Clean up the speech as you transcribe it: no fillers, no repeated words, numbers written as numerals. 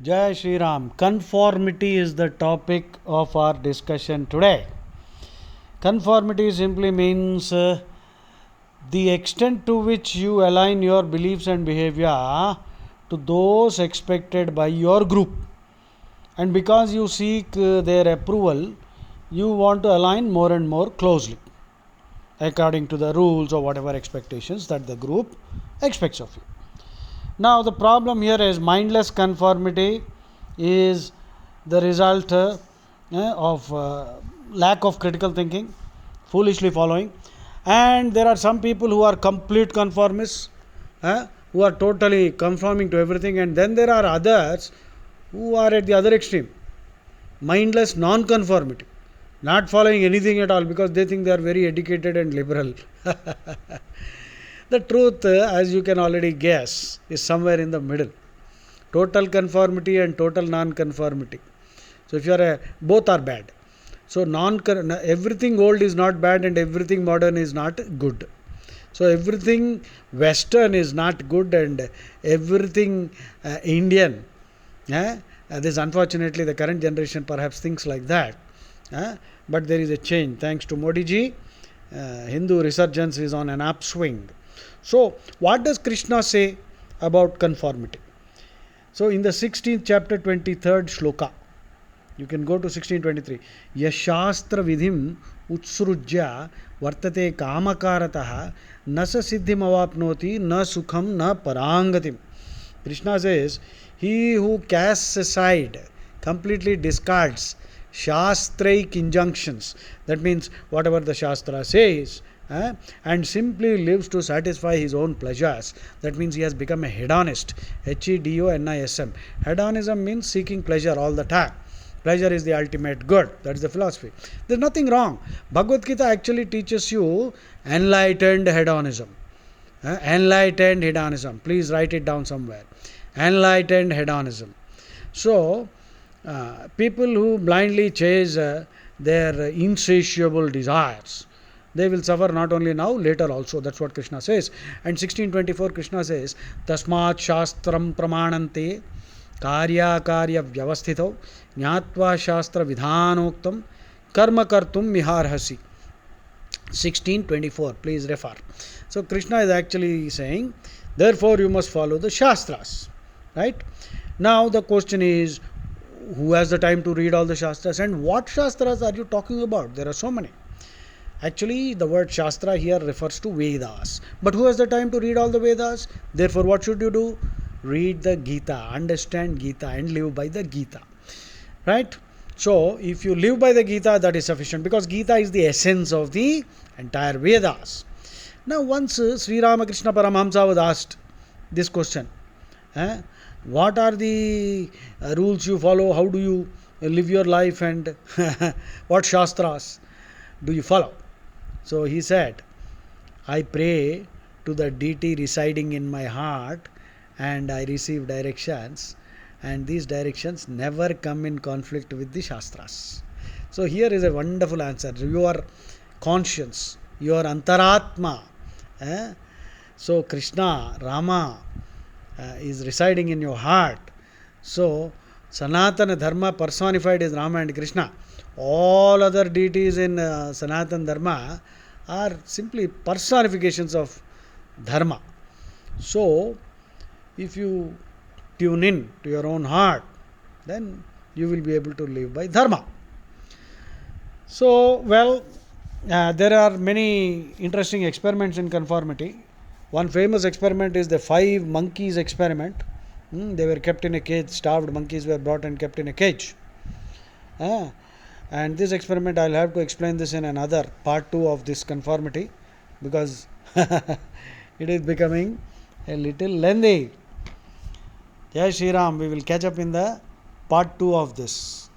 Jai Shri Ram. Conformity is the topic of our discussion today. Conformity simply means the extent to which you align your beliefs and behavior to those expected by your group. And because you seek their approval, you want to align more and more closely according to the rules or whatever expectations that the group expects of you. Now, the problem here is mindless conformity is the result of lack of critical thinking, foolishly following, and there are some people who are complete conformists, who are totally conforming to everything, and then there are others who are at the other extreme, mindless non-conformity, not following anything at all because they think they are very educated and liberal. The truth, as you can already guess, is somewhere in the middle. Total conformity and total non-conformity. So if you are both are bad. So everything old is not bad and everything modern is not good. So everything Western is not good and everything Indian. This unfortunately the current generation perhaps thinks like that. But there is a change thanks to Modi ji. Hindu resurgence is on an upswing. So, what does Krishna say about conformity? So, in the 16th chapter, 23rd shloka, you can go to 1623. Yashastra vidhim utsrujya vartate kamakarataha nasa siddhim avapnoti na sukham na parangatim. Krishna says, he who casts aside, completely discards shastraik injunctions, that means whatever the Shastra says, and simply lives to satisfy his own pleasures. That means he has become a hedonist. Hedonism. Hedonism means seeking pleasure all the time. Pleasure is the ultimate good. That is the philosophy. There is nothing wrong. Bhagavad Gita actually teaches you enlightened hedonism. Enlightened hedonism. Please write it down somewhere. Enlightened hedonism. So, people who blindly chase their insatiable desires, they will suffer not only now, later also. That's what Krishna says. And 1624 Krishna says, Tasmat Shastram Pramanante Karya Karya Vyavasthito Jnatva Shastra Vidhanoktam Karma Kartum Miharhasi. 1624, please refer. So Krishna is actually saying, therefore you must follow the Shastras. Right? Now the question is, who has the time to read all the Shastras? And what Shastras are you talking about? There are so many. Actually, the word Shastra here refers to Vedas. But who has the time to read all the Vedas? Therefore, what should you do? Read the Gita, understand Gita and live by the Gita. Right? So, if you live by the Gita, that is sufficient because Gita is the essence of the entire Vedas. Now, once Sri Ramakrishna Paramahamsa was asked this question, what are the rules you follow? How do you live your life and what Shastras do you follow? So he said, I pray to the deity residing in my heart and I receive directions, and these directions never come in conflict with the Shastras. So here is a wonderful answer. Your conscience, your antaratma. So Krishna, Rama is residing in your heart. So Sanatana Dharma personified is Rama and Krishna. All other deities in Sanatana Dharma are simply personifications of Dharma. So, if you tune in to your own heart, then you will be able to live by Dharma. So, there are many interesting experiments in conformity. One famous experiment is the 5 monkeys experiment. They were kept in a cage, starved monkeys were brought and kept in a cage. And this experiment, I'll have to explain this in another part 2 of this conformity because it is becoming a little lengthy. Jai Shri Ram, we will catch up in the part 2 of this.